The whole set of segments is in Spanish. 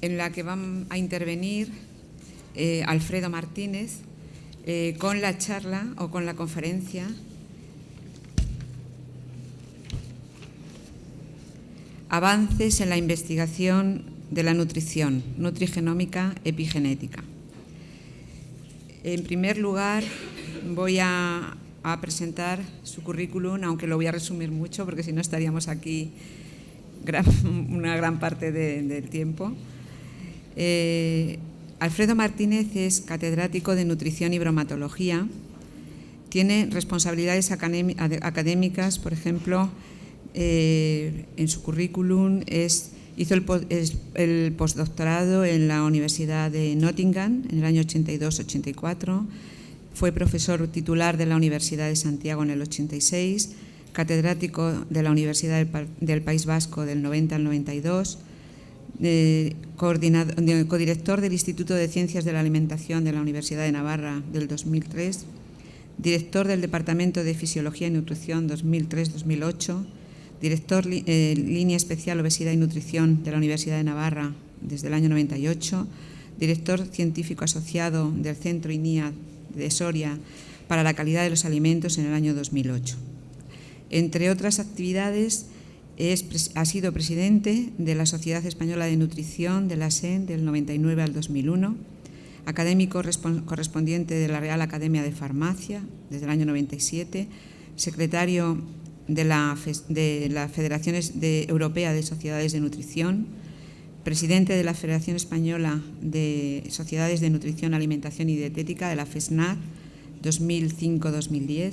en la que van a intervenir Alfredo Martínez con la charla o con la conferencia Avances en la investigación de la nutrición, nutrigenómica epigenética. En primer lugar, voy a presentar su currículum, aunque lo voy a resumir mucho porque si no estaríamos aquí una gran parte del tiempo. Alfredo Martínez es catedrático de nutrición y bromatología. Tiene responsabilidades académicas, por ejemplo, en su currículum hizo el postdoctorado en la Universidad de Nottingham en el año 82-84, fue profesor titular de la Universidad de Santiago en el 86, catedrático de la Universidad del País Vasco del 90 al 92, codirector del Instituto de Ciencias de la Alimentación de la Universidad de Navarra del 2003, director del Departamento de Fisiología y Nutrición 2003-2008, director Línea Especial Obesidad y Nutrición de la Universidad de Navarra desde el año 98, director científico asociado del Centro INIA de Soria para la calidad de los alimentos en el año 2008. Entre otras actividades, ha sido presidente de la Sociedad Española de Nutrición de la SEN del 99 al 2001, académico correspondiente de la Real Academia de Farmacia desde el año 97, secretario de la Federación Europea de Sociedades de Nutrición, presidente de la Federación Española de Sociedades de Nutrición, Alimentación y Dietética de la FESNAD 2005-2010.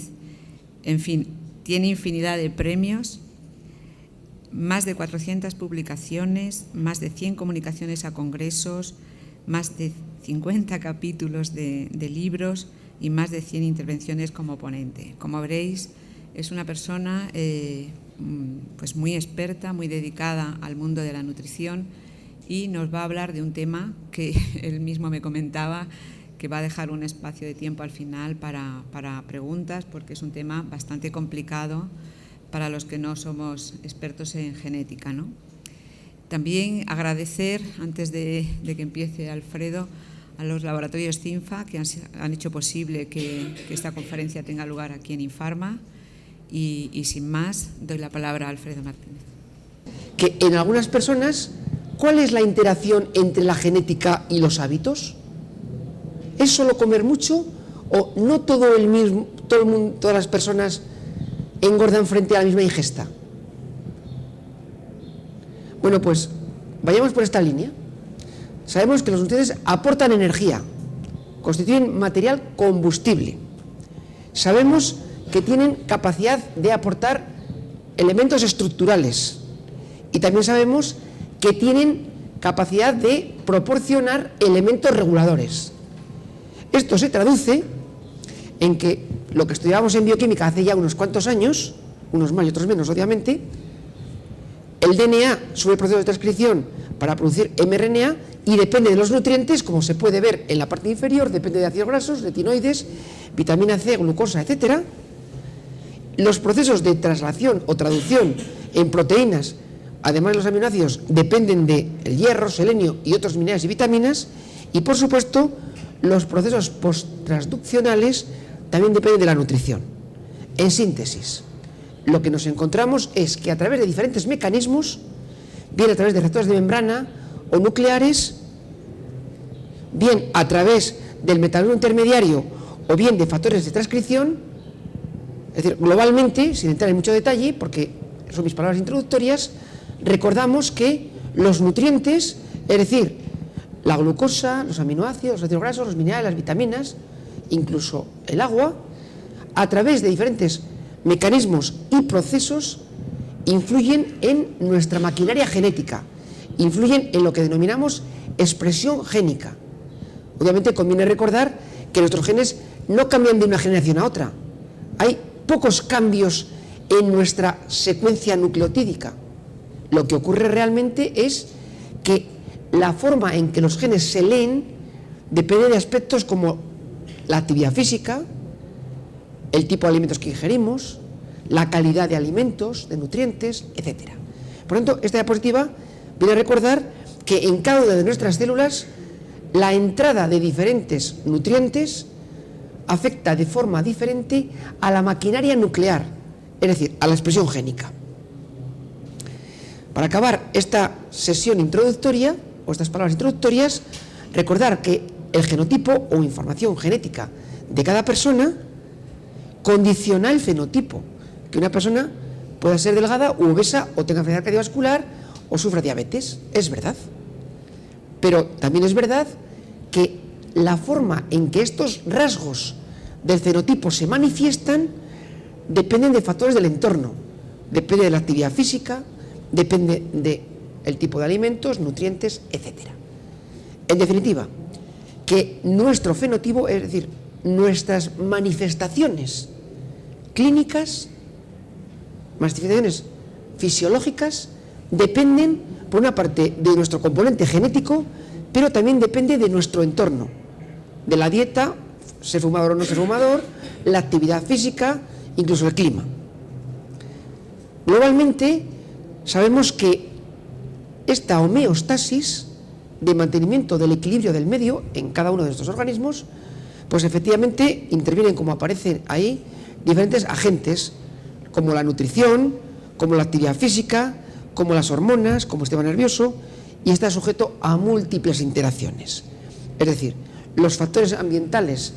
En fin, tiene infinidad de premios, más de 400 publicaciones, más de 100 comunicaciones a congresos, más de 50 capítulos de libros y más de 100 intervenciones como ponente. Como veréis, es una persona pues muy experta, muy dedicada al mundo de la nutrición y nos va a hablar de un tema que él mismo me comentaba que va a dejar un espacio de tiempo al final para preguntas, porque es un tema bastante complicado para los que no somos expertos en genética, ¿no? También agradecer, antes de que empiece Alfredo, a los laboratorios CINFA que han hecho posible que esta conferencia tenga lugar aquí en Infarma. Y sin más, doy la palabra a Alfredo Martínez. Que en algunas personas, ¿cuál es la interacción entre la genética y los hábitos? ¿Es solo comer mucho o no todo el mundo, todas las personas engordan frente a la misma ingesta? Bueno, pues vayamos por esta línea. Sabemos que los nutrientes aportan energía, constituyen material combustible. Sabemos que tienen capacidad de aportar elementos estructurales y también sabemos que tienen capacidad de proporcionar elementos reguladores. Esto se traduce en que lo que estudiábamos en bioquímica hace ya unos cuantos años, unos más y otros menos obviamente, el DNA sube el proceso de transcripción para producir mRNA y depende de los nutrientes, como se puede ver en la parte inferior, depende de ácidos grasos, retinoides, vitamina C, glucosa, etcétera. Los procesos de traslación o traducción en proteínas, además de los aminoácidos, dependen del hierro, selenio y otros minerales y vitaminas, y por supuesto los procesos posttransduccionales también dependen de la nutrición. En síntesis, lo que nos encontramos es que a través de diferentes mecanismos, bien a través de receptores de membrana o nucleares, bien a través del metabolismo intermediario o bien de factores de transcripción, es decir, globalmente, sin entrar en mucho detalle, porque son mis palabras introductorias, recordamos que los nutrientes, es decir, la glucosa, los aminoácidos, los ácidos grasos, los minerales, las vitaminas, incluso el agua, a través de diferentes mecanismos y procesos, influyen en nuestra maquinaria genética, influyen en lo que denominamos expresión génica. Obviamente conviene recordar que nuestros genes no cambian de una generación a otra. Hay pocos cambios en nuestra secuencia nucleotídica. Lo que ocurre realmente es que la forma en que los genes se leen depende de aspectos como la actividad física, el tipo de alimentos que ingerimos, la calidad de alimentos, de nutrientes, etc. Por lo tanto, esta diapositiva viene a recordar que en cada una de nuestras células la entrada de diferentes nutrientes afecta de forma diferente a la maquinaria nuclear, es decir, a la expresión génica. Para acabar esta sesión introductoria, o estas palabras introductorias, recordar que el genotipo o información genética de cada persona condiciona el fenotipo, que una persona pueda ser delgada u obesa o tenga enfermedad cardiovascular o sufra diabetes, es verdad. Pero también es verdad que la forma en que estos rasgos del fenotipo se manifiestan dependen de factores del entorno, depende de la actividad física, depende del tipo de alimentos, nutrientes, etc. En definitiva, que nuestro fenotipo, es decir, nuestras manifestaciones clínicas, manifestaciones fisiológicas, dependen, por una parte, de nuestro componente genético, pero también depende de nuestro entorno, de la dieta, ser fumador o no ser fumador, la actividad física, incluso el clima. Globalmente, sabemos que esta homeostasis de mantenimiento del equilibrio del medio en cada uno de estos organismos, pues efectivamente intervienen, como aparecen ahí, diferentes agentes, como la nutrición, como la actividad física, como las hormonas, como el sistema nervioso, y está sujeto a múltiples interacciones. Es decir, los factores ambientales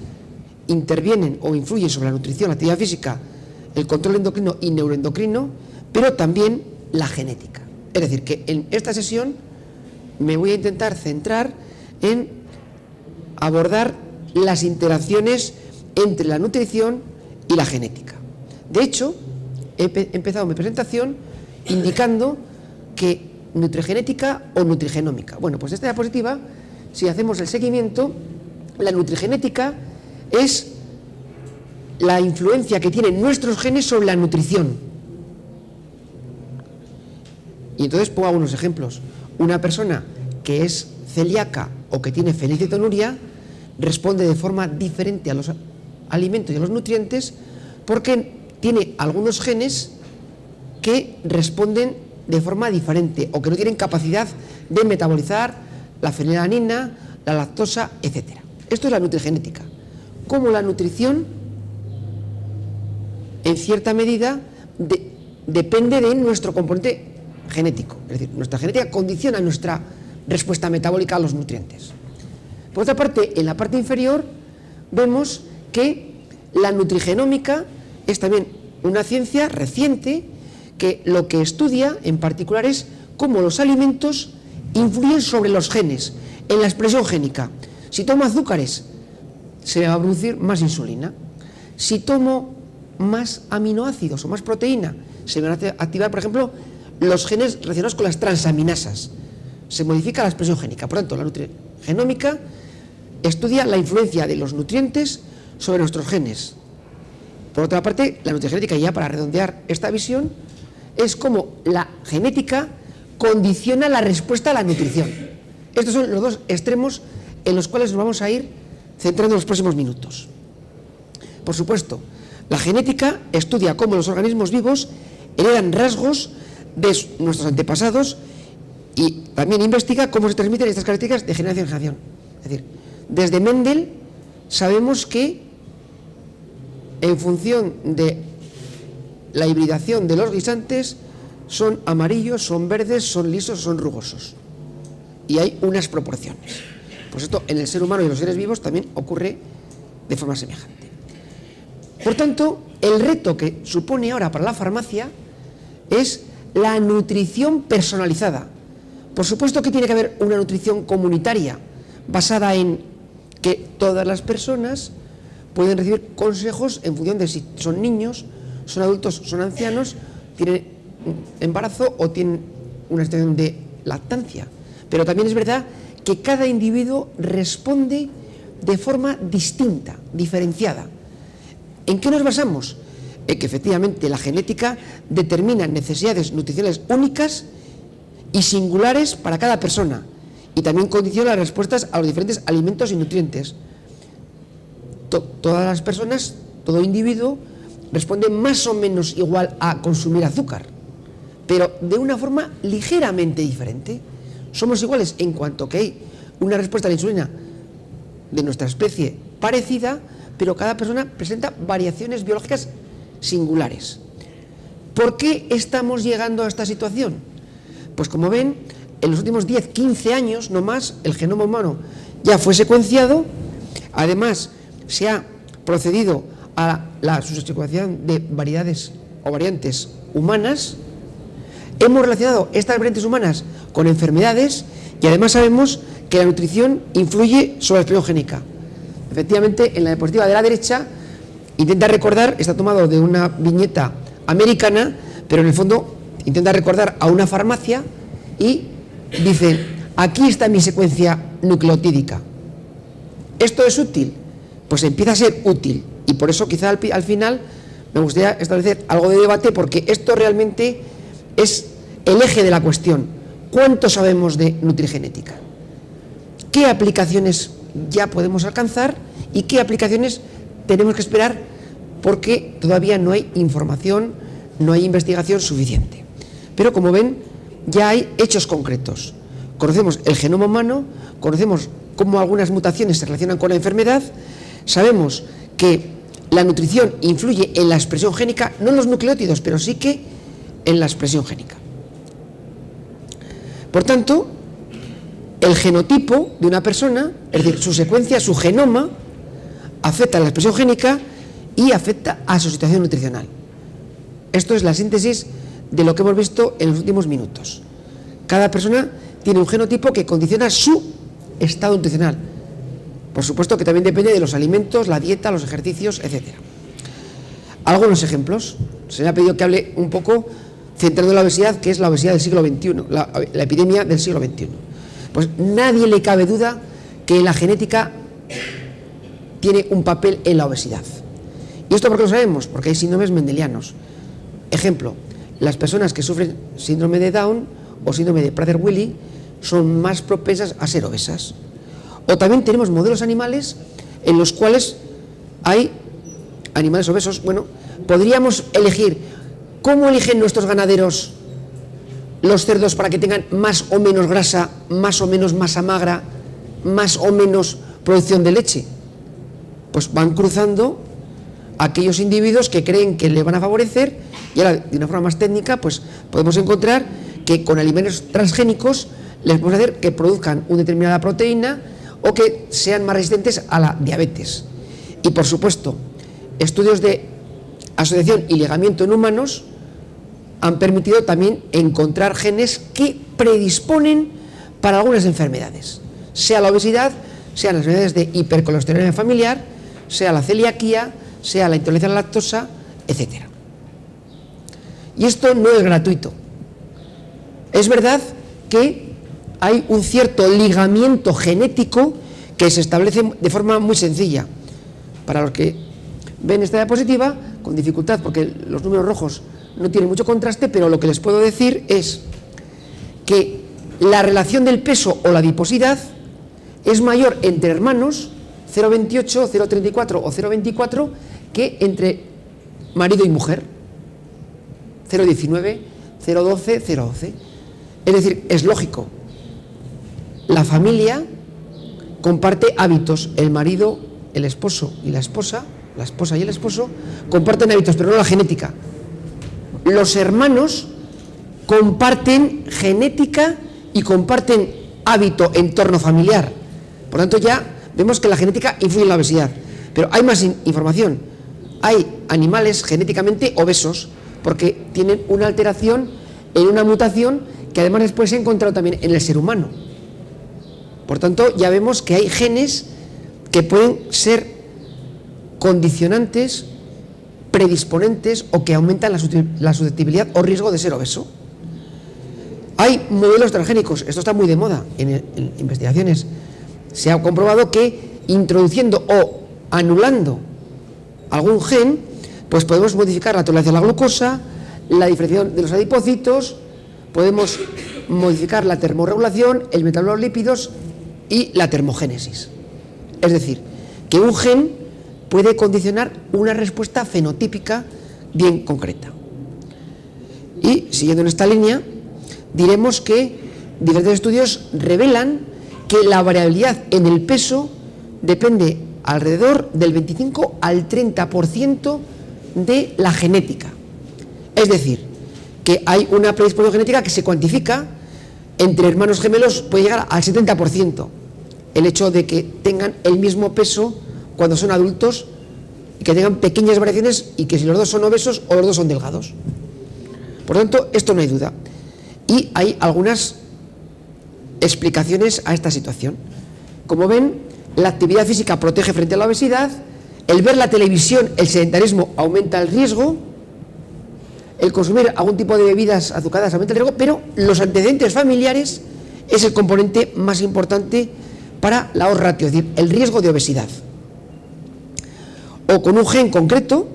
intervienen o influyen sobre la nutrición, la actividad física, el control endocrino y neuroendocrino, pero también la genética. Es decir, que en esta sesión me voy a intentar centrar en abordar las interacciones entre la nutrición y la genética. De hecho, he empezado mi presentación indicando que nutrigenética o nutrigenómica. Bueno, pues esta diapositiva, si hacemos el seguimiento, la nutrigenética es la influencia que tienen nuestros genes sobre la nutrición. Y entonces pongo algunos ejemplos. Una persona que es celíaca o que tiene fenilcetonuria responde de forma diferente a los alimentos y a los nutrientes porque tiene algunos genes que responden de forma diferente o que no tienen capacidad de metabolizar la fenilalanina, la lactosa, etc. Esto es la nutrigenética. Como la nutrición, en cierta medida, depende de nuestro componente genético. Es decir, nuestra genética condiciona nuestra respuesta metabólica a los nutrientes. Por otra parte, en la parte inferior vemos que la nutrigenómica es también una ciencia reciente que lo que estudia en particular es cómo los alimentos influyen sobre los genes, en la expresión génica. Si tomo azúcares, se va a producir más insulina. Si tomo más aminoácidos o más proteína, se van a activar, por ejemplo, los genes relacionados con las transaminasas. Se modifica la expresión génica. Por tanto, la nutrigenómica estudia la influencia de los nutrientes sobre nuestros genes. Por otra parte, la nutrigenética, ya para redondear esta visión, es como la genética condiciona la respuesta a la nutrición. Estos son los dos extremos en los cuales nos vamos a ir centrando en los próximos minutos. Por supuesto, la genética estudia cómo los organismos vivos heredan rasgos de nuestros antepasados y también investiga cómo se transmiten estas características de generación en generación. Es decir, desde Mendel sabemos que en función de la hibridación de los guisantes son amarillos, son verdes, son lisos, son rugosos. Y hay unas proporciones. Pues esto en el ser humano y en los seres vivos también ocurre de forma semejante. Por tanto, el reto que supone ahora para la farmacia es la nutrición personalizada. Por supuesto que tiene que haber una nutrición comunitaria basada en que todas las personas pueden recibir consejos en función de si son niños, son adultos, son ancianos, tienen embarazo o tienen una situación de lactancia. Pero también es verdad que cada individuo responde de forma distinta, diferenciada. ¿En qué nos basamos? En que efectivamente la genética determina necesidades nutricionales únicas y singulares para cada persona y también condiciona las respuestas a los diferentes alimentos y nutrientes. Todas las personas, todo individuo, responde más o menos igual a consumir azúcar, pero de una forma ligeramente diferente. somos iguales en cuanto que hay una respuesta a la insulina de nuestra especie parecida, pero cada persona presenta variaciones biológicas singulares. ¿Por qué estamos llegando a esta situación? Pues como ven, en los últimos 10-15 años, no más, el genoma humano ya fue secuenciado. Además, se ha procedido a la subsecuenciación de variedades o variantes humanas. Hemos relacionado estas variantes humanas con enfermedades y además sabemos que la nutrición influye sobre la expresión génica. Efectivamente, en la diapositiva de la derecha intenta recordar, está tomado de una viñeta americana, pero en el fondo intenta recordar a una farmacia y dice: aquí está mi secuencia nucleotídica. ¿Esto es útil? Pues empieza a ser útil, y por eso quizá al final me gustaría establecer algo de debate, porque esto realmente es el eje de la cuestión. ¿Cuánto sabemos de nutrigenética? ¿Qué aplicaciones ya podemos alcanzar y qué aplicaciones tenemos que esperar, porque todavía no hay información, no hay investigación suficiente? Pero como ven, ya hay hechos concretos. Conocemos el genoma humano, conocemos cómo algunas mutaciones se relacionan con la enfermedad, sabemos que la nutrición influye en la expresión génica, no en los nucleótidos, pero sí que en la expresión génica. Por tanto, el genotipo de una persona, es decir, su secuencia, su genoma, afecta a la expresión génica y afecta a su situación nutricional. Esto es la síntesis de lo que hemos visto en los últimos minutos. Cada persona tiene un genotipo que condiciona su estado nutricional. Por supuesto que también depende de los alimentos, la dieta, los ejercicios, etc. Algunos ejemplos. Se me ha pedido que hable un poco centrando la obesidad, que es la obesidad del siglo XXI, la epidemia del siglo XXI. Pues nadie le cabe duda que la genética tiene un papel en la obesidad. ¿Y esto por qué lo sabemos? Porque hay síndromes mendelianos. Ejemplo, las personas que sufren síndrome de Down o síndrome de Prader-Willi son más propensas a ser obesas. O también tenemos modelos animales en los cuales hay animales obesos. Bueno, podríamos elegir cómo eligen nuestros ganaderos los cerdos para que tengan más o menos grasa, más o menos masa magra, más o menos producción de leche. Pues van cruzando aquellos individuos que creen que le van a favorecer, y ahora de una forma más técnica pues podemos encontrar que con alimentos transgénicos les podemos hacer que produzcan una determinada proteína o que sean más resistentes a la diabetes. Y por supuesto, estudios de asociación y ligamiento en humanos han permitido también encontrar genes que predisponen para algunas enfermedades, sea la obesidad, sean las enfermedades de hipercolesterolemia familiar, sea la celiaquía, sea la intolerancia a la lactosa, etc. Y esto no es gratuito. Es verdad que hay un cierto ligamiento genético que se establece de forma muy sencilla. Para los que ven esta diapositiva, con dificultad, porque los números rojos no tienen mucho contraste, pero lo que les puedo decir es que la relación del peso o la adiposidad es mayor entre hermanos, 0,28, 0,34 o 0,24, que entre marido y mujer, 0,19, 0,12, 0,12. Es decir, es lógico. La familia comparte hábitos, el marido, el esposo y la esposa y el esposo comparten hábitos, pero no la genética. Los hermanos comparten genética y comparten hábito, entorno familiar. Por tanto, ya vemos que la genética influye en la obesidad. Pero hay más información. Hay animales genéticamente obesos porque tienen una alteración en una mutación que además después se ha encontrado también en el ser humano. Por tanto, ya vemos que hay genes que pueden ser condicionantes, predisponentes o que aumentan la susceptibilidad o riesgo de ser obeso. Hay modelos transgénicos, esto está muy de moda en investigaciones. Se ha comprobado que introduciendo o anulando algún gen, pues podemos modificar la tolerancia a la glucosa, la diferenciación de los adipocitos, podemos modificar la termorregulación, el metabolismo de los lípidos y la termogénesis. Es decir, que un gen puede condicionar una respuesta fenotípica bien concreta. Y siguiendo en esta línea, diremos que diferentes estudios revelan que la variabilidad en el peso depende alrededor del 25 al 30% de la genética. Es decir, que hay una predisposición genética que se cuantifica, entre hermanos gemelos puede llegar al 70%, el hecho de que tengan el mismo peso cuando son adultos y que tengan pequeñas variaciones y que si los dos son obesos o los dos son delgados. Por lo tanto, esto no hay duda. Y hay algunas explicaciones a esta situación. Como ven, la actividad física protege frente a la obesidad, el ver la televisión, el sedentarismo aumenta el riesgo, el consumir algún tipo de bebidas azucaradas aumenta el riesgo, pero los antecedentes familiares es el componente más importante para la odds ratio, es decir, el riesgo de obesidad. O con un gen concreto,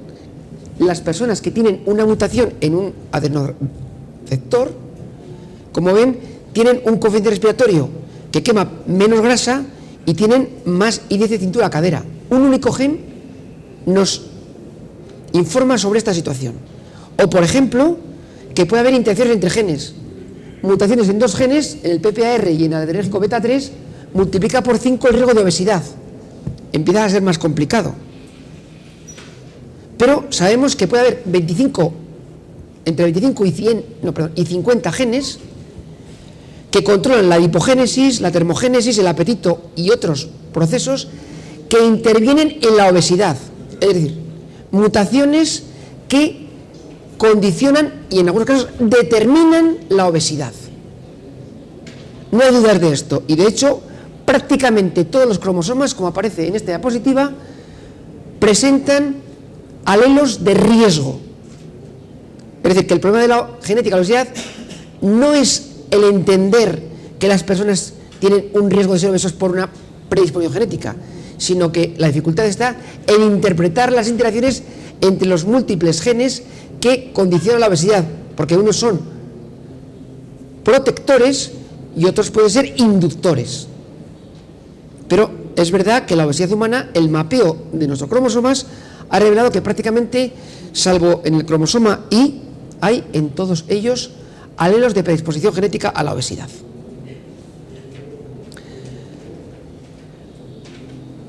las personas que tienen una mutación en un adenoreceptor, como ven, tienen un coeficiente respiratorio que quema menos grasa y tienen más índice de cintura-cadera. Un único gen nos informa sobre esta situación. O, por ejemplo, que puede haber interacciones entre genes. Mutaciones en dos genes, en el PPAR y en el adrenérgico beta 3, multiplica por 5 el riesgo de obesidad. Empieza a ser más complicado. Pero sabemos que puede haber entre 25 y 50 genes que controlan la adipogénesis, la termogénesis, el apetito y otros procesos que intervienen en la obesidad. Es decir, mutaciones que condicionan y en algunos casos determinan la obesidad. No hay dudas de esto, y de hecho prácticamente todos los cromosomas, como aparece en esta diapositiva, presentan alelos de riesgo. Es decir, que el problema de la genética de la obesidad no es el entender que las personas tienen un riesgo de ser obesos por una predisposición genética, sino que la dificultad está en interpretar las interacciones entre los múltiples genes que condicionan la obesidad, porque unos son protectores y otros pueden ser inductores. Pero es verdad que la obesidad humana, el mapeo de nuestros cromosomas, ha revelado que prácticamente, salvo en el cromosoma Y, hay en todos ellos alelos de predisposición genética a la obesidad.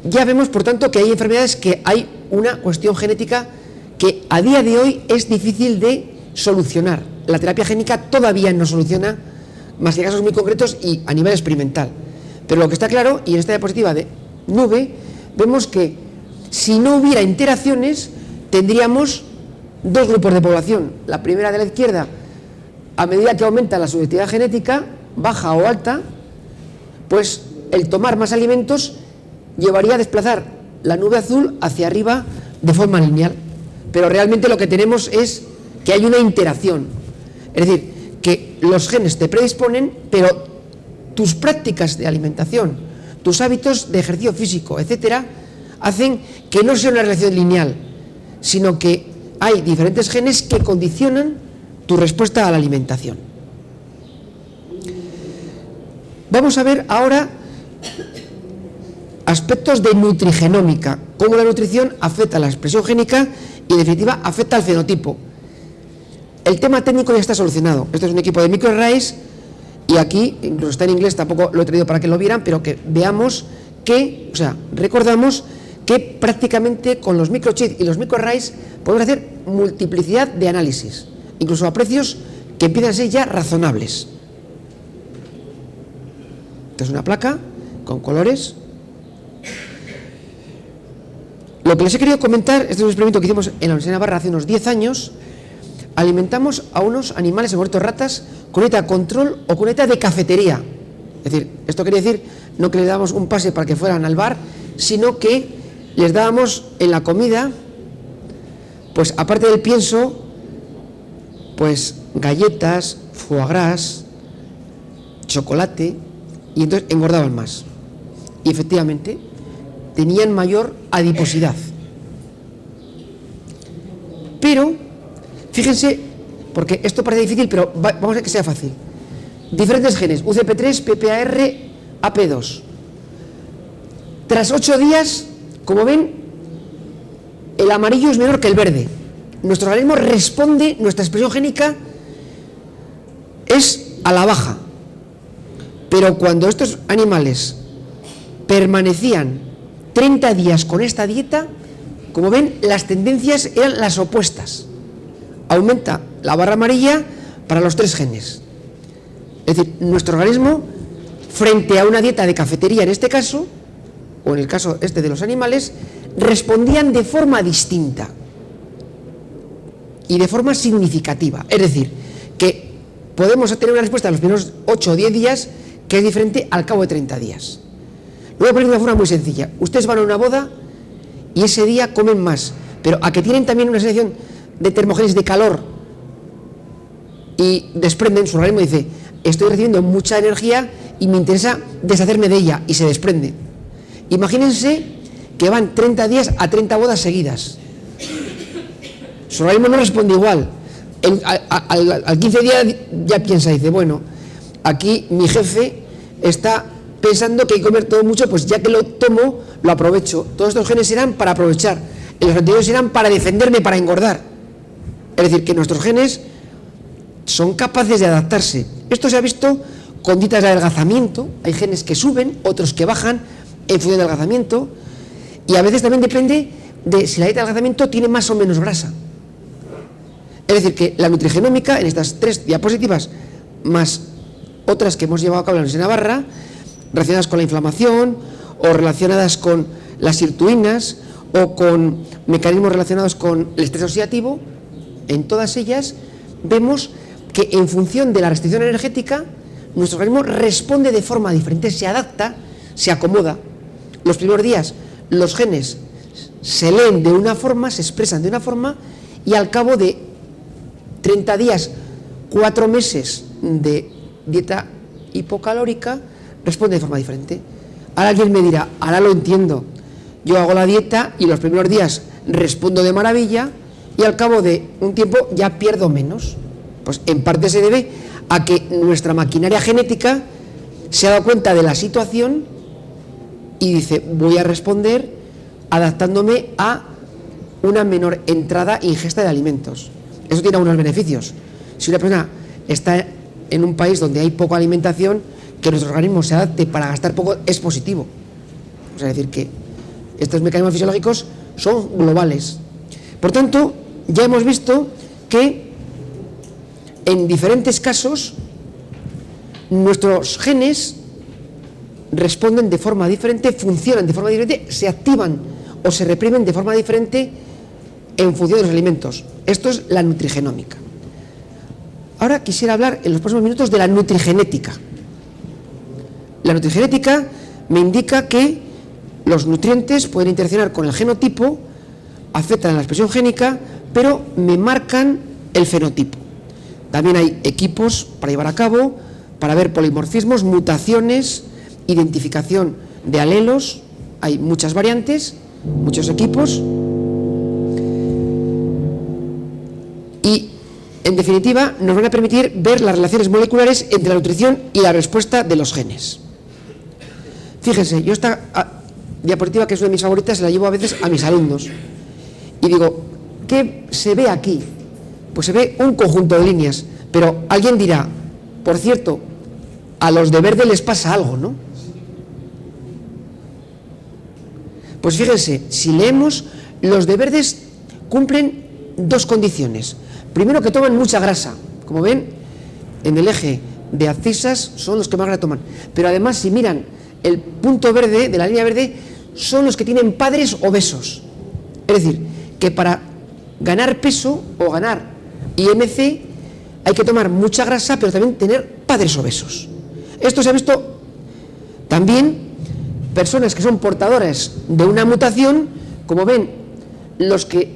Ya vemos, por tanto, que hay enfermedades que hay una cuestión genética que a día de hoy es difícil de solucionar. La terapia génica todavía no soluciona, más que casos muy concretos y a nivel experimental. Pero lo que está claro, y en esta diapositiva de nube, vemos que si no hubiera interacciones, tendríamos dos grupos de población. La primera de la izquierda, a medida que aumenta la subjetividad genética, baja o alta, pues el tomar más alimentos llevaría a desplazar la nube azul hacia arriba de forma lineal. Pero realmente lo que tenemos es que hay una interacción. Es decir, que los genes te predisponen, pero tus prácticas de alimentación, tus hábitos de ejercicio físico, etcétera, hacen que no sea una relación lineal, sino que hay diferentes genes que condicionan tu respuesta a la alimentación. Vamos a ver ahora aspectos de nutrigenómica, cómo la nutrición afecta a la expresión génica y en definitiva afecta al fenotipo. El tema técnico ya está solucionado. Este es un equipo de microarrays y aquí, incluso está en inglés, tampoco lo he traído para que lo vieran, pero que veamos que, recordamos que prácticamente con los microchips y los microarrays podemos hacer multiplicidad de análisis, incluso a precios que empiezan a ser ya razonables. Esta es una placa con colores. Lo que les he querido comentar, este es un experimento que hicimos en la Universidad de Navarra hace unos 10 años. Alimentamos a unos animales, en concreto ratas, con una dieta de control o con una dieta de cafetería. Es decir, esto quería decir no que les dábamos un pase para que fueran al bar, sino que les dábamos en la comida, pues aparte del pienso, pues galletas, foie gras, chocolate, y entonces engordaban más. Y efectivamente tenían mayor adiposidad. Pero, fíjense, porque esto parece difícil, pero vamos a ver que sea fácil. Diferentes genes, UCP3, PPAR, AP2. Tras 8 días, como ven, el amarillo es menor que el verde. Nuestro organismo responde, nuestra expresión génica es a la baja. Pero cuando estos animales permanecían 30 días con esta dieta, como ven, las tendencias eran las opuestas. Aumenta la barra amarilla para los 3 genes. Es decir, nuestro organismo, frente a una dieta de cafetería en este caso, o en el caso este de los animales, respondían de forma distinta y de forma significativa. Es decir, que podemos tener una respuesta en los primeros 8 o 10 días que es diferente al cabo de 30 días. Lo voy a poner de una forma muy sencilla. Ustedes van a una boda y ese día comen más, pero a que tienen también una sensación de termogénesis, de calor, y desprenden, su organismo dice, estoy recibiendo mucha energía y me interesa deshacerme de ella, y se desprende. Imagínense que van 30 días a 30 bodas seguidas. Su organismo no responde igual. Al 15 días ya piensa, dice, bueno, aquí mi jefe está pensando que hay que comer todo mucho, pues ya que lo tomo, lo aprovecho. Todos estos genes serán para aprovechar, los anteriores serán para defenderme, para engordar. Es decir, que nuestros genes son capaces de adaptarse. Esto se ha visto con dietas de adelgazamiento. Hay genes que suben, otros que bajan en función del adelgazamiento, y a veces también depende de si la dieta de adelgazamiento tiene más o menos grasa. Es decir, que la nutrigenómica, en estas 3 diapositivas, más otras que hemos llevado a cabo en la Universidad de Navarra, relacionadas con la inflamación o relacionadas con las sirtuinas o con mecanismos relacionados con el estrés oxidativo, en todas ellas vemos que en función de la restricción energética nuestro organismo responde de forma diferente, se adapta, se acomoda. Los primeros días los genes se leen de una forma, se expresan de una forma, y al cabo de 30 días, 4 meses de dieta hipocalórica, responde de forma diferente. Ahora alguien me dirá, ahora lo entiendo, yo hago la dieta y los primeros días respondo de maravilla y al cabo de un tiempo ya pierdo menos. Pues en parte se debe a que nuestra maquinaria genética se ha dado cuenta de la situación y dice, voy a responder adaptándome a una menor entrada e ingesta de alimentos. Eso tiene algunos beneficios. Si una persona está en un país donde hay poca alimentación, que nuestro organismo se adapte para gastar poco es positivo. O sea, es decir, que estos mecanismos fisiológicos son globales. Por tanto, ya hemos visto que en diferentes casos nuestros genes responden de forma diferente, funcionan de forma diferente, se activan o se reprimen de forma diferente en función de los alimentos. Esto es la nutrigenómica. Ahora quisiera hablar en los próximos minutos de la nutrigenética. La nutrigenética me indica que los nutrientes pueden interaccionar con el genotipo, afectan a la expresión génica, pero me marcan el fenotipo. También hay equipos para llevar a cabo, para ver polimorfismos, mutaciones, identificación de alelos. Hay muchas variantes, muchos equipos. Y, en definitiva, nos van a permitir ver las relaciones moleculares entre la nutrición y la respuesta de los genes. Fíjense, yo esta diapositiva, que es una de mis favoritas, se la llevo a veces a mis alumnos. Y digo, ¿qué se ve aquí? Pues se ve un conjunto de líneas. Pero alguien dirá, por cierto, a los de verde les pasa algo, ¿no? Pues fíjense, si leemos, los de verdes cumplen 2 condiciones. Primero, que toman mucha grasa. Como ven, en el eje de abscisas son los que más grasa toman. Pero además, si miran el punto verde de la línea verde, son los que tienen padres obesos. Es decir, que para ganar peso o ganar IMC hay que tomar mucha grasa, pero también tener padres obesos. Esto se ha visto también personas que son portadoras de una mutación, como ven, los que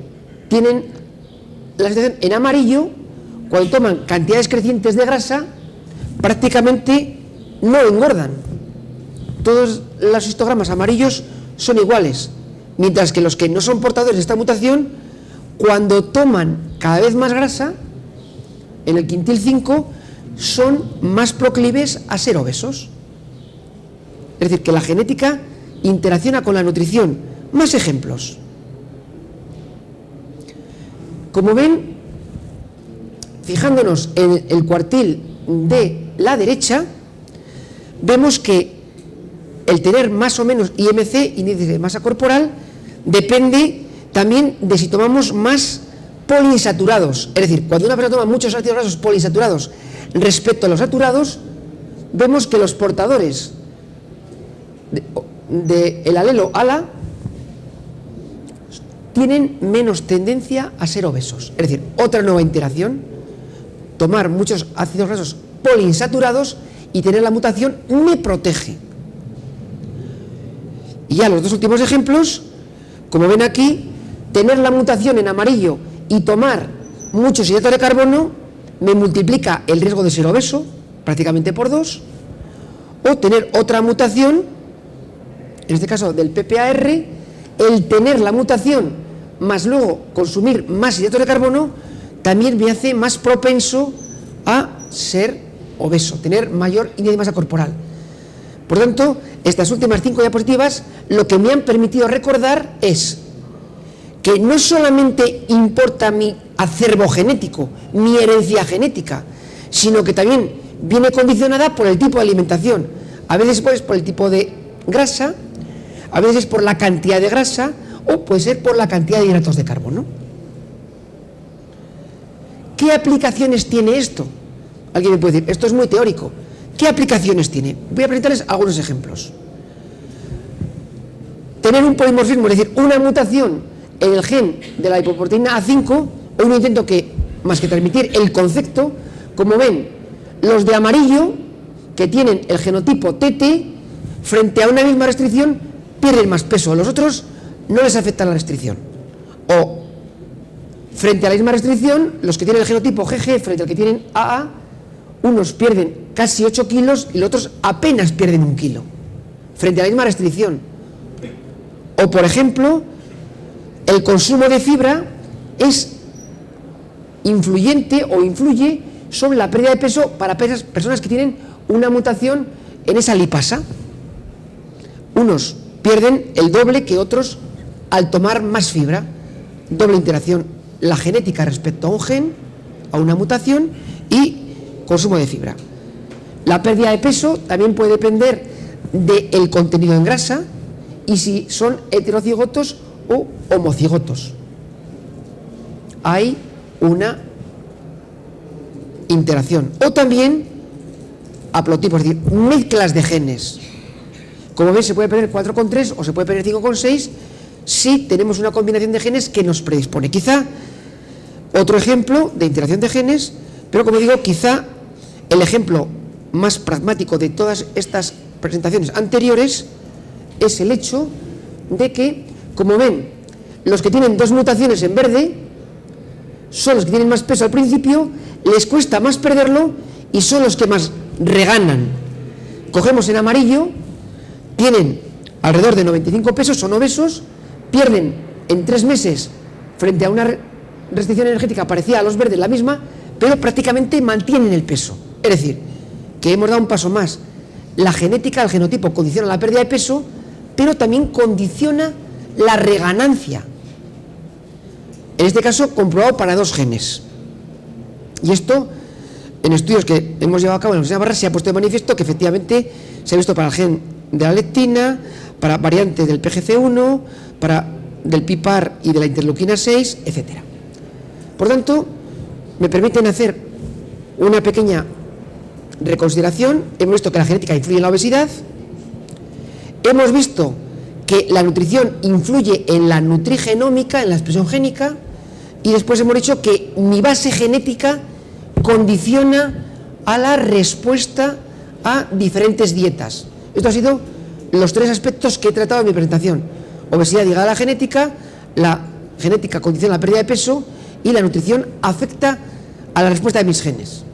tienen la situación en amarillo, cuando toman cantidades crecientes de grasa, prácticamente no engordan. Todos los histogramas amarillos son iguales, mientras que los que no son portadores de esta mutación, cuando toman cada vez más grasa, en el quintil 5, son más proclives a ser obesos. Es decir, que la genética interacciona con la nutrición. Más ejemplos. Como ven, fijándonos en el cuartil de la derecha, vemos que el tener más o menos IMC, índice de masa corporal, depende también de si tomamos más poliinsaturados. Es decir, cuando una persona toma muchos ácidos grasos poliinsaturados respecto a los saturados, vemos que los portadores del alelo ALA tienen menos tendencia a ser obesos. Es decir, otra nueva interacción, tomar muchos ácidos grasos poliinsaturados y tener la mutación me protege. Y ya los dos últimos ejemplos, como ven aquí, tener la mutación en amarillo y tomar muchos hidratos de carbono me multiplica el riesgo de ser obeso prácticamente por 2, o tener otra mutación, en este caso del PPAR, el tener la mutación más luego consumir más hidratos de carbono también me hace más propenso a ser obeso, tener mayor índice de masa corporal. Por tanto, estas últimas 5 diapositivas lo que me han permitido recordar es que no solamente importa mi acervo genético, mi herencia genética, sino que también viene condicionada por el tipo de alimentación. A veces pues por el tipo de grasa, a veces por la cantidad de grasa, o puede ser por la cantidad de hidratos de carbono. ¿Qué aplicaciones tiene esto? Alguien me puede decir, esto es muy teórico. ¿Qué aplicaciones tiene? Voy a presentarles algunos ejemplos. Tener un polimorfismo, es decir, una mutación en el gen de la lipoproteína A5, hoy no intento que, más que transmitir el concepto, como ven, los de amarillo, que tienen el genotipo TT, frente a una misma restricción, pierden más peso. A los otros no les afecta la restricción. O, frente a la misma restricción, los que tienen el genotipo GG, frente al que tienen AA, unos pierden casi 8 kilos y los otros apenas pierden 1 kilo, frente a la misma restricción. O, por ejemplo, el consumo de fibra es influyente o influye sobre la pérdida de peso para personas que tienen una mutación en esa lipasa. Unos pierden el doble que otros al tomar más fibra. Doble interacción, la genética respecto a un gen, a una mutación, y consumo de fibra. La pérdida de peso también puede depender del contenido en grasa y si son heterocigotos o homocigotos. Hay una interacción. O también haplotipos, es decir, mezclas de genes. Como ven, se puede perder 4,3 o se puede perder 5,6 si tenemos una combinación de genes que nos predispone. Quizá otro ejemplo de interacción de genes, pero como digo, quizá el ejemplo más pragmático de todas estas presentaciones anteriores es el hecho de que, como ven, los que tienen 2 mutaciones en verde son los que tienen más peso al principio, les cuesta más perderlo y son los que más reganan. Cogemos en amarillo, tienen alrededor de 95 pesos, son obesos, pierden en 3 meses frente a una restricción energética parecida a los verdes, la misma, pero prácticamente mantienen el peso. Es decir, que hemos dado un paso más. La genética, el genotipo, condiciona la pérdida de peso, pero también condiciona la reganancia. En este caso, comprobado para 2 genes. Y esto, en estudios que hemos llevado a cabo en la Universidad de Navarra, se ha puesto de manifiesto que efectivamente se ha visto para el gen de la leptina, para variantes del PGC1, para del PIPAR y de la interleuquina 6, etc. Por tanto, me permiten hacer una pequeña reconsideración. Hemos visto que la genética influye en la obesidad, hemos visto que la nutrición influye en la nutrigenómica, en la expresión génica, y después hemos dicho que mi base genética condiciona a la respuesta a diferentes dietas. Esto ha sido los 3 aspectos que he tratado en mi presentación: obesidad ligada a la genética condiciona la pérdida de peso y la nutrición afecta a la respuesta de mis genes.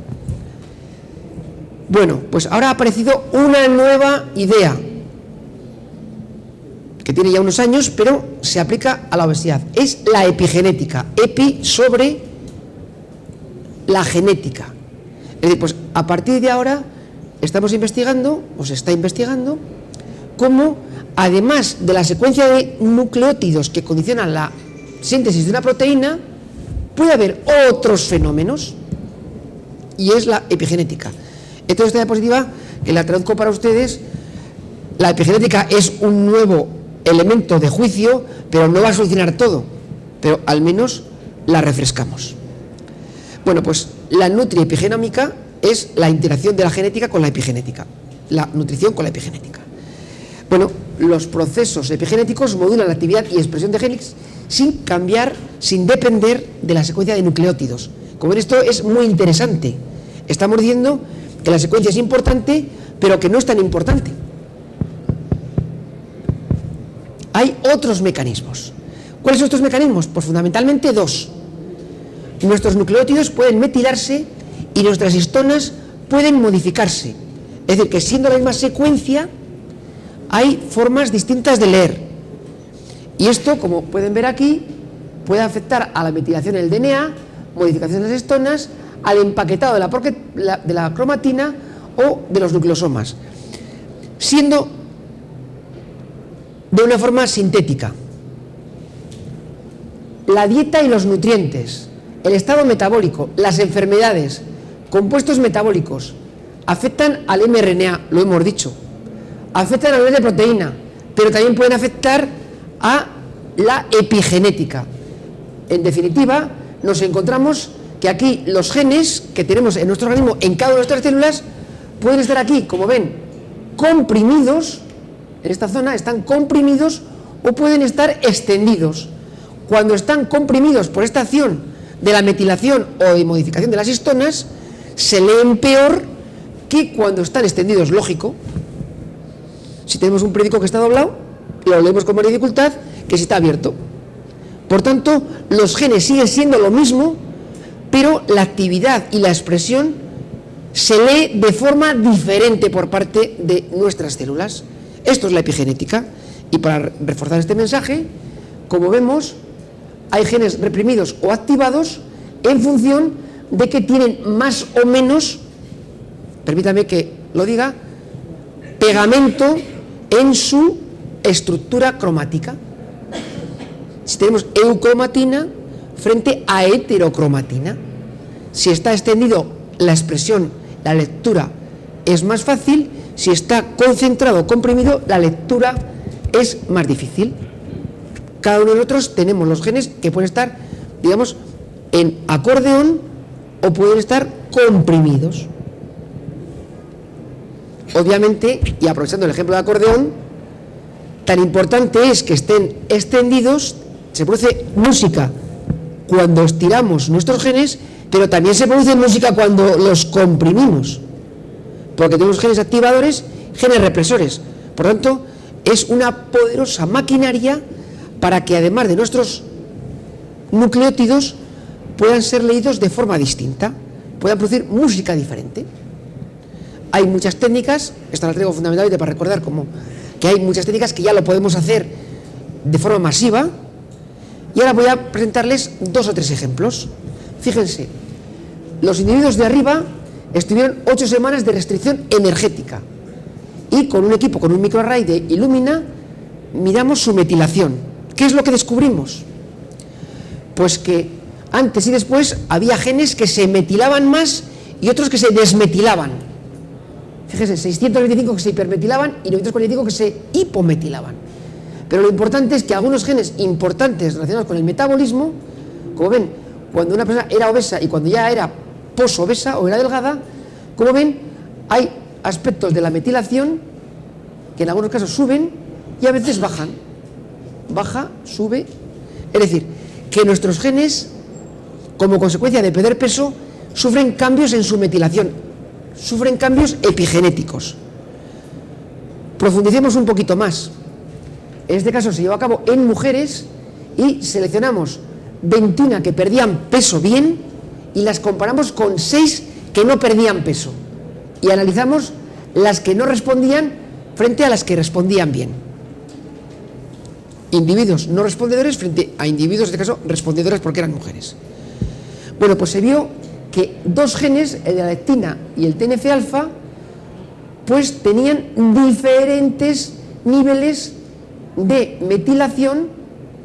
Bueno, pues ahora ha aparecido una nueva idea que tiene ya unos años, pero se aplica a la obesidad. Es la epigenética, epi sobre la genética. Es decir, pues a partir de ahora estamos investigando, o se está investigando, cómo además de la secuencia de nucleótidos que condicionan la síntesis de una proteína, puede haber otros fenómenos, y es la epigenética. Entonces, esta diapositiva que la traduzco para ustedes, la epigenética es un nuevo elemento de juicio, pero no va a solucionar todo, pero al menos la refrescamos. Bueno, pues la nutriepigenómica es la interacción de la genética con la epigenética, la nutrición con la epigenética. Bueno, los procesos epigenéticos modulan la actividad y expresión de genes sin cambiar, sin depender de la secuencia de nucleótidos. Como ven, esto es muy interesante. Estamos diciendo que la secuencia es importante, pero que no es tan importante. Hay otros mecanismos. ¿Cuáles son estos mecanismos? Pues fundamentalmente dos. Nuestros nucleótidos pueden metilarse y nuestras histonas pueden modificarse. Es decir, que siendo la misma secuencia, hay formas distintas de leer. Y esto, como pueden ver aquí, puede afectar a la metilación del DNA, modificación de las histonas, al empaquetado de la cromatina o de los nucleosomas, siendo de una forma sintética. La dieta y los nutrientes, el estado metabólico, las enfermedades, compuestos metabólicos, afectan al mRNA, lo hemos dicho, afectan a nivel de proteína, pero también pueden afectar a la epigenética. En definitiva, nos encontramos que aquí los genes que tenemos en nuestro organismo, en cada una de nuestras células, pueden estar aquí, como ven, comprimidos, en esta zona están comprimidos o pueden estar extendidos. Cuando están comprimidos por esta acción de la metilación o de modificación de las histonas, se leen peor que cuando están extendidos, lógico. Si tenemos un periódico que está doblado, lo leemos con más dificultad que si está abierto. Por tanto, los genes siguen siendo lo mismo, pero la actividad y la expresión se lee de forma diferente por parte de nuestras células. Esto es la epigenética. Y para reforzar este mensaje, como vemos, hay genes reprimidos o activados en función de que tienen más o menos, permítame que lo diga, pegamento en su estructura cromática. Si tenemos eucromatina frente a heterocromatina, si está extendido la expresión, la lectura es más fácil, si está concentrado o comprimido, la lectura es más difícil. Cada uno de nosotros tenemos los genes que pueden estar, digamos, en acordeón o pueden estar comprimidos. Obviamente, y aprovechando el ejemplo de acordeón, tan importante es que estén extendidos. Se produce música cuando estiramos nuestros genes, pero también se produce música cuando los comprimimos, porque tenemos genes activadores, genes represores. Por tanto, es una poderosa maquinaria para que además de nuestros nucleótidos puedan ser leídos de forma distinta, puedan producir música diferente. Hay muchas técnicas, esta la traigo fundamentalmente para recordar como que hay muchas técnicas que ya lo podemos hacer de forma masiva. Y ahora voy a presentarles 2 o 3 ejemplos. Fíjense, los individuos de arriba estuvieron 8 semanas de restricción energética y con un equipo, con un microarray de Illumina, miramos su metilación. ¿Qué es lo que descubrimos? Pues que antes y después había genes que se metilaban más y otros que se desmetilaban. Fíjense, 625 que se hipermetilaban y 945 que se hipometilaban. Pero lo importante es que algunos genes importantes relacionados con el metabolismo, como ven, cuando una persona era obesa y cuando ya era posobesa o era delgada, como ven, hay aspectos de la metilación que en algunos casos suben y a veces bajan. Baja, sube. Es decir, que nuestros genes, como consecuencia de perder peso, sufren cambios en su metilación, sufren cambios epigenéticos. Profundicemos un poquito más. En este caso se llevó a cabo en mujeres y seleccionamos 21 que perdían peso bien y las comparamos con 6 que no perdían peso. Y analizamos las que no respondían frente a las que respondían bien. Individuos no respondedores frente a individuos, en este caso, respondedores porque eran mujeres. Bueno, pues se vio que 2 genes, el de la lectina y el TNF-alfa, pues tenían diferentes niveles de metilación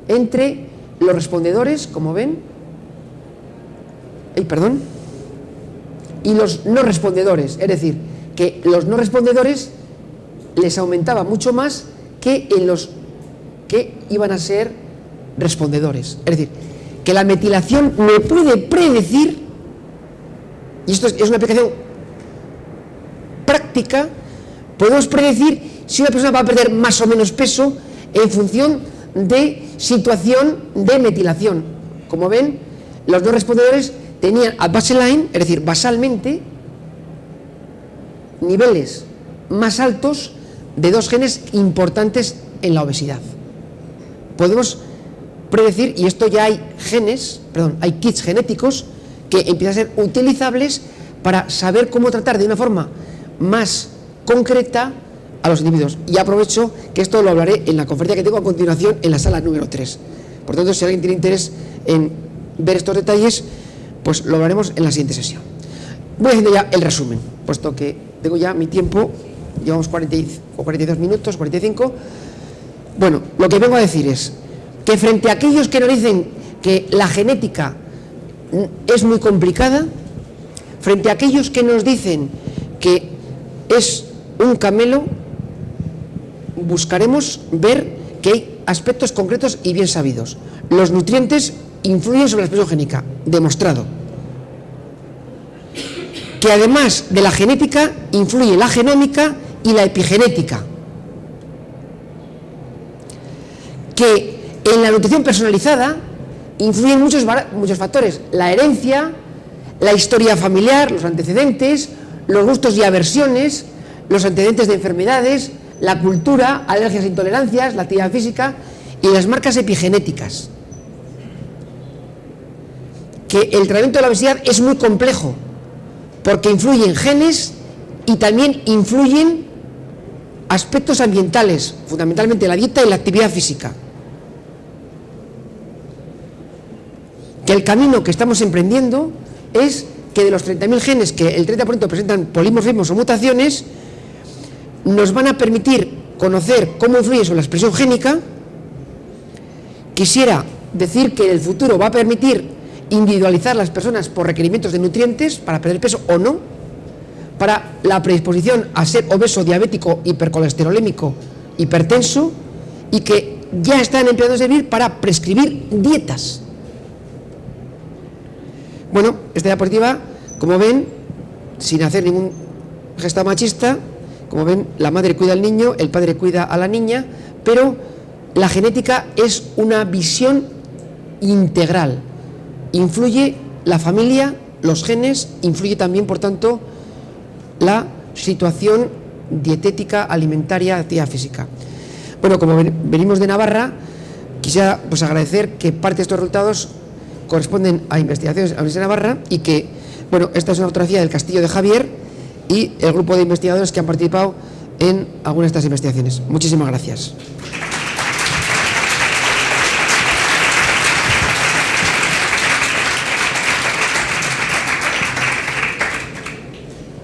entre los respondedores, como ven, y los no respondedores, es decir, que los no respondedores les aumentaba mucho más que en los que iban a ser respondedores. Es decir, que la metilación me puede predecir, y esto es una aplicación práctica, podemos predecir si una persona va a perder más o menos peso en función de situación de metilación. Como ven, los no respondedores tenían a baseline, es decir, basalmente, niveles más altos de dos genes importantes en la obesidad. Podemos predecir, y esto ya hay hay kits genéticos que empiezan a ser utilizables para saber cómo tratar de una forma más concreta a los individuos. Y aprovecho que esto lo hablaré en la conferencia que tengo a continuación en la sala número 3. Por tanto, si alguien tiene interés en ver estos detalles, pues lo hablaremos en la siguiente sesión. Voy haciendo ya el resumen, puesto que tengo ya mi tiempo, llevamos 42 minutos, 45. Bueno, lo que vengo a decir es que frente a aquellos que nos dicen que la genética es muy complicada, frente a aquellos que nos dicen que es un camelo, buscaremos ver que hay aspectos concretos y bien sabidos. Los nutrientes influyen sobre la expresión génica, demostrado. Que además de la genética influye la genómica y la epigenética. Que en la nutrición personalizada influyen muchos factores: la herencia, la historia familiar, los antecedentes, los gustos y aversiones, los antecedentes de enfermedades, la cultura, alergias e intolerancias, la actividad física y las marcas epigenéticas. Que el tratamiento de la obesidad es muy complejo porque influyen genes y también influyen aspectos ambientales, fundamentalmente la dieta y la actividad física. Que el camino que estamos emprendiendo es que de los 30.000 genes, que el 30% presentan polimorfismos o mutaciones, nos van a permitir conocer cómo influye sobre la expresión génica. Quisiera decir que en el futuro va a permitir individualizar las personas por requerimientos de nutrientes para perder peso o no, para la predisposición a ser obeso, diabético, hipercolesterolémico, hipertenso, y que ya están empezando a servir para prescribir dietas. Bueno, esta diapositiva, como ven, sin hacer ningún gesto machista, como ven, la madre cuida al niño, el padre cuida a la niña, pero la genética es una visión integral. Influye la familia, los genes, influye también, por tanto, la situación dietética, alimentaria, actividad física. Bueno, como venimos de Navarra, quisiera agradecer que parte de estos resultados corresponden a investigaciones de la Universidad de Navarra y que, bueno, esta es una fotografía del Castillo de Javier y el grupo de investigadores que han participado en algunas de estas investigaciones. Muchísimas gracias.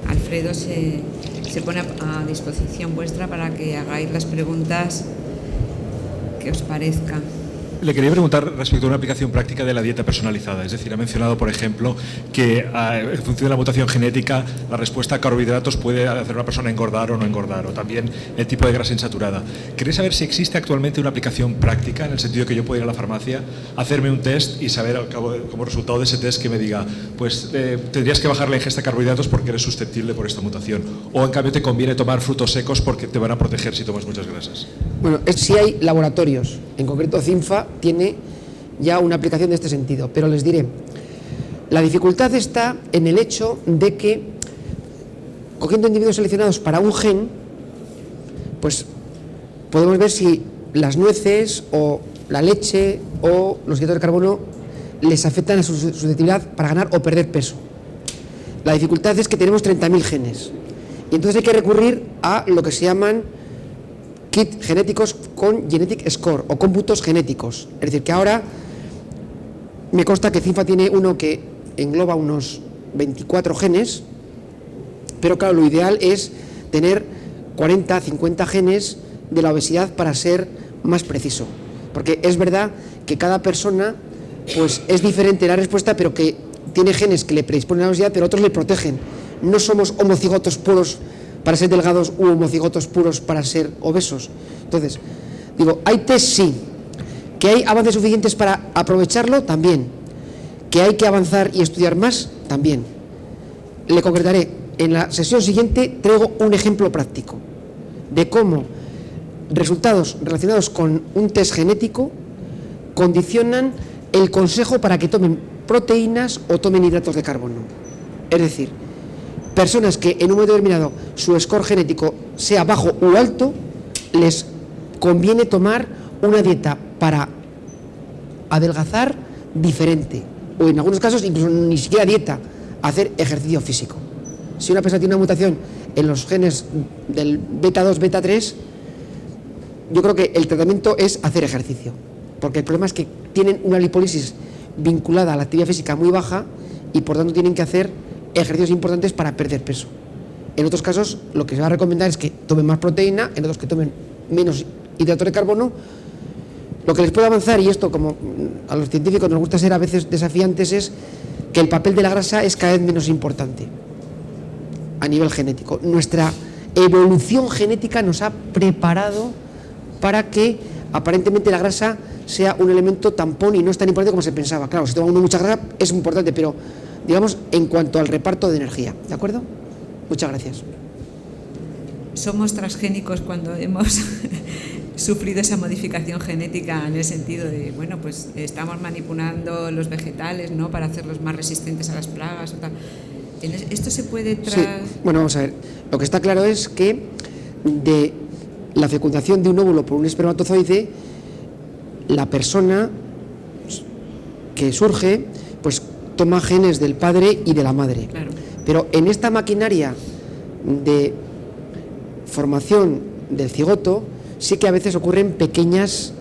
Alfredo se pone a disposición vuestra para que hagáis las preguntas que os parezcan. Le quería preguntar respecto a una aplicación práctica de la dieta personalizada. Es decir, ha mencionado, por ejemplo, que en función de la mutación genética, la respuesta a carbohidratos puede hacer a una persona engordar o no engordar, o también el tipo de grasa insaturada. Quería saber si existe actualmente una aplicación práctica, en el sentido de que yo pueda ir a la farmacia, hacerme un test y saber, al cabo, como resultado de ese test, que me diga, pues tendrías que bajar la ingesta de carbohidratos porque eres susceptible por esta mutación. O, en cambio, te conviene tomar frutos secos porque te van a proteger si tomas muchas grasas. Bueno, sí hay laboratorios, en concreto CINFA tiene ya una aplicación de este sentido, pero les diré, la dificultad está en el hecho de que, cogiendo individuos seleccionados para un gen, pues podemos ver si las nueces o la leche o los hidratos de carbono les afectan a su susceptibilidad para ganar o perder peso. La dificultad es que tenemos 30.000 genes y entonces hay que recurrir a lo que se llaman kit genéticos con genetic score o cómputos genéticos. Es decir, que ahora me consta que CINFA tiene uno que engloba unos 24 genes, pero claro, lo ideal es tener 40, 50 genes de la obesidad para ser más preciso. Porque es verdad que cada persona pues es diferente la respuesta, pero que tiene genes que le predisponen a la obesidad, pero otros le protegen. No somos homocigotos puros para ser delgados u homocigotos puros para ser obesos. Entonces, digo, hay test sí, que hay avances suficientes para aprovecharlo también, que hay que avanzar y estudiar más también. Le concretaré, en la sesión siguiente traigo un ejemplo práctico de cómo resultados relacionados con un test genético condicionan el consejo para que tomen proteínas o tomen hidratos de carbono. Es decir, personas que en un momento determinado su score genético sea bajo o alto, les conviene tomar una dieta para adelgazar diferente, o en algunos casos incluso ni siquiera dieta, hacer ejercicio físico. Si una persona tiene una mutación en los genes del beta 2, beta 3, yo creo que el tratamiento es hacer ejercicio, porque el problema es que tienen una lipólisis vinculada a la actividad física muy baja y por tanto tienen que hacer ejercicios importantes para perder peso. En otros casos lo que se va a recomendar es que tomen más proteína, en otros que tomen menos hidratos de carbono. Lo que les puede avanzar, y esto como a los científicos nos gusta ser a veces desafiantes, es que el papel de la grasa es cada vez menos importante a nivel genético. Nuestra evolución genética nos ha preparado para que aparentemente la grasa sea un elemento tampón y no es tan importante como se pensaba. Claro, si toma uno mucha grasa es importante, pero digamos en cuanto al reparto de energía. ¿De acuerdo? Muchas gracias. Somos transgénicos cuando hemos sufrido esa modificación genética en el sentido de, bueno, pues estamos manipulando los vegetales, ¿no?, para hacerlos más resistentes a las plagas o tal. ¿Esto se puede Sí. Bueno, vamos a ver. Lo que está claro es que de la fecundación de un óvulo por un espermatozoide, la persona que surge, pues toma genes del padre y de la madre. Claro. Pero en esta maquinaria de formación del cigoto, sí que a veces ocurren pequeñas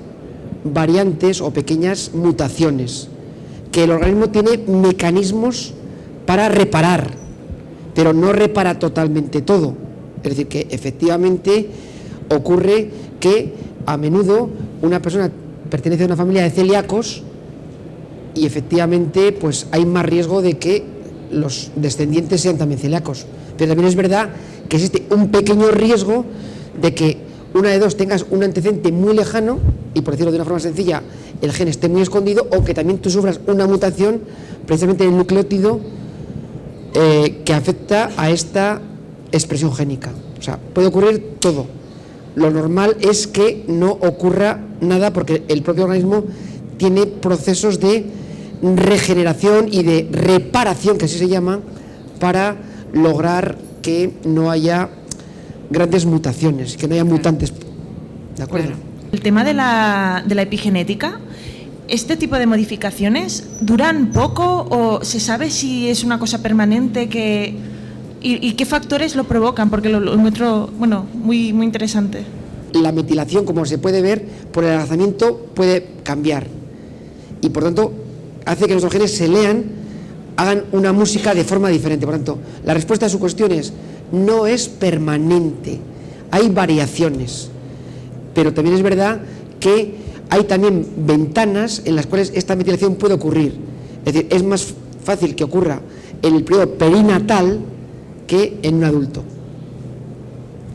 variantes o pequeñas mutaciones, que el organismo tiene mecanismos para reparar, pero no repara totalmente todo. Es decir, que efectivamente ocurre que a menudo una persona pertenece a una familia de celíacos y efectivamente pues hay más riesgo de que los descendientes sean también celíacos. Pero también es verdad que existe un pequeño riesgo de que una de dos tengas un antecedente muy lejano y, por decirlo de una forma sencilla, el gen esté muy escondido, o que también tú sufras una mutación precisamente en el nucleótido que afecta a esta expresión génica. O sea, puede ocurrir todo. Lo normal es que no ocurra nada porque el propio organismo tiene procesos de regeneración y de reparación, que así se llama, para lograr que no haya grandes mutaciones, que no haya mutantes. ¿De acuerdo? Claro. El tema de la epigenética, ¿este tipo de modificaciones duran poco o se sabe si es una cosa permanente y qué factores lo provocan? Porque lo encuentro, bueno, muy, muy interesante. La metilación, como se puede ver, por el adelgazamiento puede cambiar y por tanto hace que nuestros genes se lean, hagan una música de forma diferente. Por tanto, la respuesta a su cuestión es: no es permanente, hay variaciones, pero también es verdad que hay también ventanas en las cuales esta metilación puede ocurrir. Es decir, es más fácil que ocurra en el periodo perinatal que en un adulto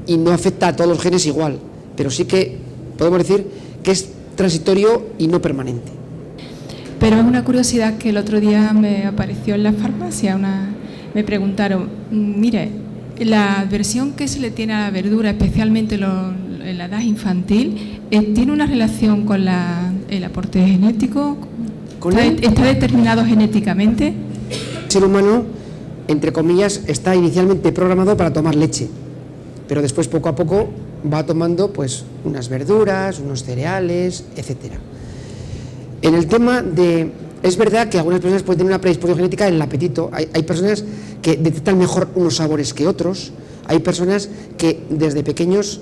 y no afecta a todos los genes igual, pero sí que podemos decir que es transitorio y no permanente. Pero es una curiosidad que el otro día me apareció en la farmacia, me preguntaron, mire, la aversión que se le tiene a la verdura, especialmente en la edad infantil, ¿tiene una relación con el aporte genético? ¿Está determinado genéticamente? El ser humano, entre comillas, está inicialmente programado para tomar leche, pero después poco a poco va tomando pues unas verduras, unos cereales, etcétera. En el tema de... Es verdad que algunas personas pueden tener una predisposición genética en el apetito. Hay personas que detectan mejor unos sabores que otros. Hay personas que desde pequeños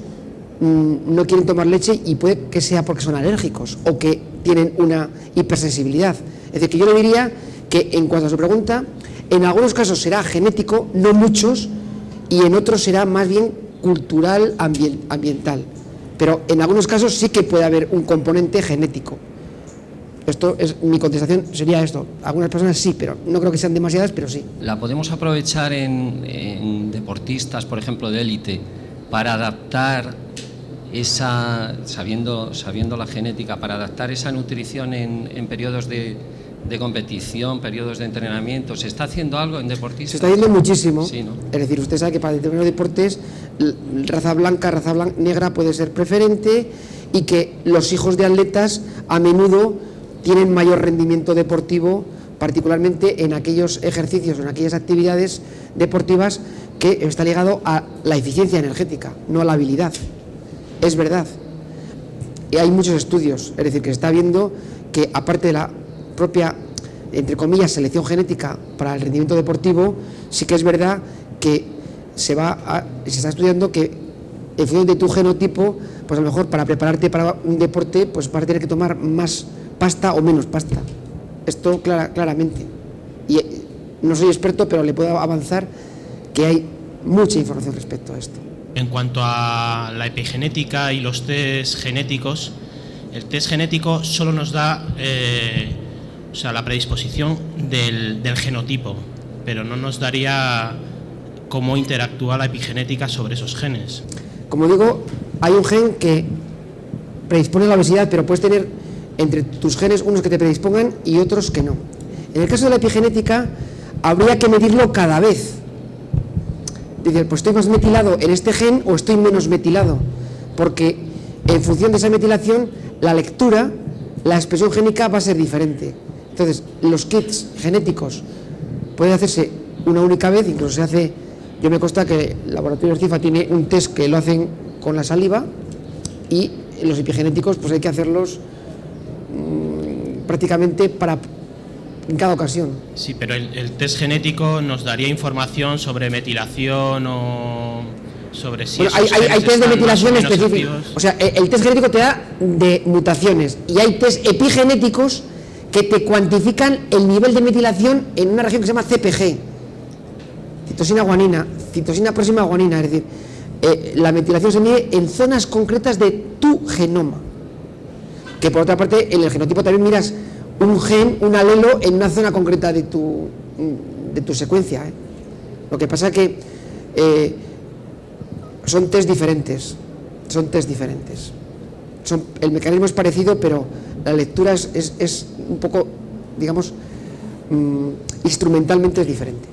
no quieren tomar leche y puede que sea porque son alérgicos o que tienen una hipersensibilidad. Es decir, que yo le diría que en cuanto a su pregunta, en algunos casos será genético, no muchos, y en otros será más bien cultural, ambiental. Pero en algunos casos sí que puede haber un componente genético. Esto es mi contestación, sería esto. Algunas personas sí, pero no creo que sean demasiadas, pero sí. ¿La podemos aprovechar en deportistas, por ejemplo, de élite, para adaptar esa, sabiendo la genética, para adaptar esa nutrición en periodos de competición, periodos de entrenamiento? ¿Se está haciendo algo en deportistas? Se está haciendo muchísimo. Sí, ¿no? Es decir, usted sabe que para determinados deportes raza blanca, negra puede ser preferente, y que los hijos de atletas a menudo tienen mayor rendimiento deportivo, particularmente en aquellos ejercicios, en aquellas actividades deportivas que está ligado a la eficiencia energética, no a la habilidad. Es verdad. Y hay muchos estudios, es decir, que se está viendo que aparte de la propia, entre comillas, selección genética para el rendimiento deportivo, sí que es verdad que se está estudiando que en función de tu genotipo, pues a lo mejor para prepararte para un deporte, pues vas a tener que tomar más pasta o menos pasta. Esto claramente. Y no soy experto, pero le puedo avanzar que hay mucha información respecto a esto. En cuanto a la epigenética y los test genéticos, el test genético solo nos da la predisposición del genotipo, pero no nos daría cómo interactúa la epigenética sobre esos genes. Como digo, hay un gen que predispone a la obesidad, pero puedes tener entre tus genes unos que te predispongan y otros que no. En el caso de la epigenética, habría que medirlo cada vez. Decir, pues estoy más metilado en este gen o estoy menos metilado, porque en función de esa metilación, la lectura, la expresión génica va a ser diferente. Entonces, los kits genéticos pueden hacerse una única vez, incluso se hace, yo me consta que el laboratorio de CIFA tiene un test que lo hacen con la saliva, y los epigenéticos pues hay que hacerlos prácticamente en cada ocasión. Sí, pero el test genético nos daría información sobre metilación o sobre si hay test de metilación específicos. O sea, el test genético te da de mutaciones, y hay test epigenéticos que te cuantifican el nivel de metilación en una región que se llama CPG, citosina guanina, citosina próxima a guanina. Es decir, la metilación se mide en zonas concretas de tu genoma, que por otra parte en el genotipo también miras un gen, un alelo en una zona concreta de tu secuencia. Lo que pasa es que son test diferentes. El mecanismo es parecido, pero la lectura es un poco, digamos, instrumentalmente es diferente.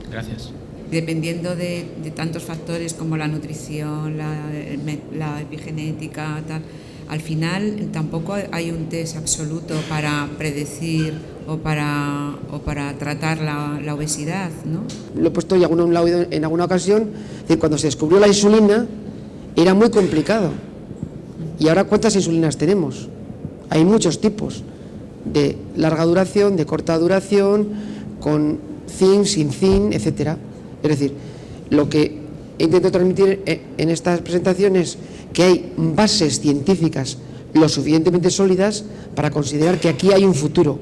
Gracias. Dependiendo de tantos factores como la nutrición, la epigenética, tal, al final tampoco hay un test absoluto para predecir o para tratar la obesidad, ¿no? Lo he puesto ya en alguna ocasión. Es decir, cuando se descubrió la insulina era muy complicado, y ahora ¿cuántas insulinas tenemos? Hay muchos tipos, de larga duración, de corta duración, con zinc, sin zinc, etcétera. Es decir, lo que intento transmitir en estas presentaciones es que hay bases científicas lo suficientemente sólidas para considerar que aquí hay un futuro,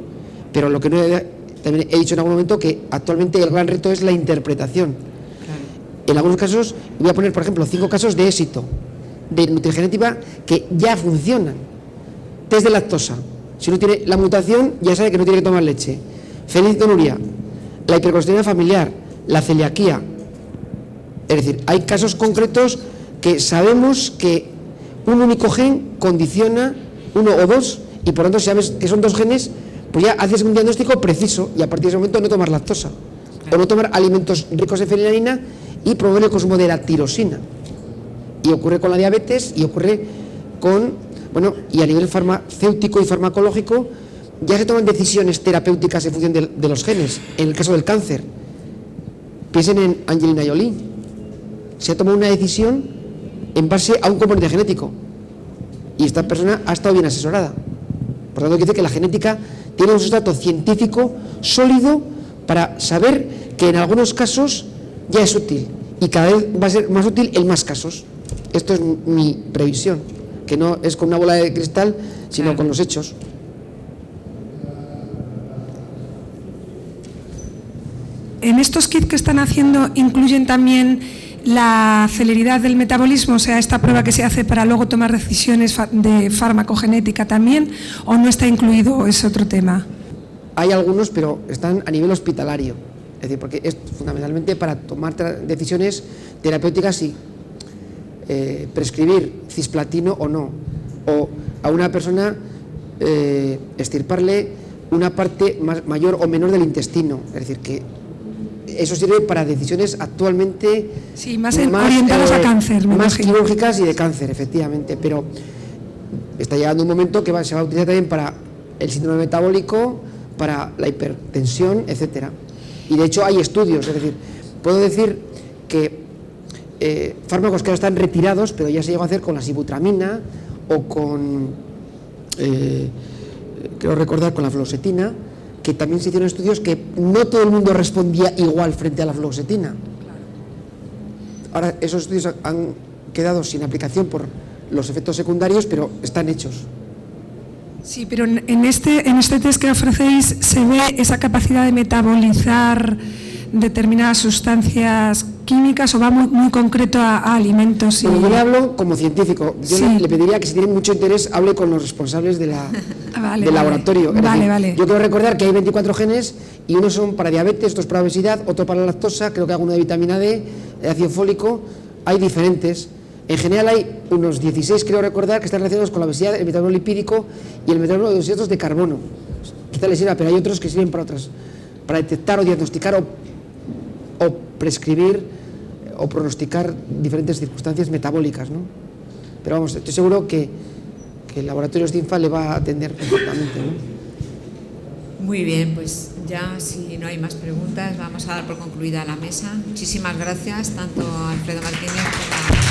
pero lo que también he dicho en algún momento, que actualmente el gran reto es la interpretación. Claro. En algunos casos, voy a poner por ejemplo 5 casos de éxito de nutrigenética que ya funcionan. Test de lactosa: si uno tiene la mutación, ya sabe que no tiene que tomar leche. Fenilketonuria, la hipercolesterolemia familiar, la celiaquía. Es decir, hay casos concretos que sabemos que un único gen condiciona uno o dos, y por lo tanto, si sabes que son 2 genes, pues ya haces un diagnóstico preciso, y a partir de ese momento no tomar lactosa, o no tomar alimentos ricos en fenilalanina y promover el consumo de la tirosina. Y ocurre con la diabetes, y ocurre y a nivel farmacéutico y farmacológico ya se toman decisiones terapéuticas en función de los genes. En el caso del cáncer, piensen en Angelina Jolie, se ha tomado una decisión en base a un componente genético, y esta persona ha estado bien asesorada. Por lo tanto, quiere decir que la genética tiene un sustrato científico sólido para saber que en algunos casos ya es útil, y cada vez va a ser más útil en más casos. Esto es mi previsión, que no es con una bola de cristal, sino con los hechos. En estos kits que están haciendo, ¿incluyen también la celeridad del metabolismo, o sea, esta prueba que se hace para luego tomar decisiones de farmacogenética también, o no está incluido, es otro tema? Hay algunos, pero están a nivel hospitalario, es decir, porque es fundamentalmente para tomar decisiones terapéuticas y prescribir cisplatino o no, o a una persona extirparle una parte mayor o menor del intestino, es decir, que eso sirve para decisiones actualmente orientadas a cáncer, más quirúrgicas y de cáncer, efectivamente, pero está llegando un momento que se va a utilizar también para el síndrome metabólico, para la hipertensión, etcétera. Y de hecho hay estudios, es decir, puedo decir que fármacos que ahora están retirados, pero ya se llegó a hacer con la sibutramina o con, creo recordar, con la fluoxetina, que también se hicieron estudios que no todo el mundo respondía igual frente a la fluoxetina. Ahora esos estudios han quedado sin aplicación por los efectos secundarios, pero están hechos. Sí, pero en este test que ofrecéis se ve esa capacidad de metabolizar determinadas sustancias químicas, o va muy concreto a alimentos. Bueno, yo le hablo como científico. Yo le pediría que, si tiene mucho interés, hable con los responsables del laboratorio. Vale. Yo quiero recordar que hay 24 genes y unos son para diabetes, otros para obesidad, otro para la lactosa, creo que alguno de vitamina D, de ácido fólico. Hay diferentes. En general hay unos 16, creo recordar, que están relacionados con la obesidad, el metabolo lipídico y el metabolo de hidratos de carbono. Quizá les sirva, pero hay otros que sirven para otras, para detectar o diagnosticar o prescribir o pronosticar diferentes circunstancias metabólicas, ¿no? Pero vamos, estoy seguro que el laboratorio STINFA le va a atender perfectamente, ¿no? Muy bien, pues ya si no hay más preguntas vamos a dar por concluida la mesa. Muchísimas gracias tanto a Alfredo Martínez como a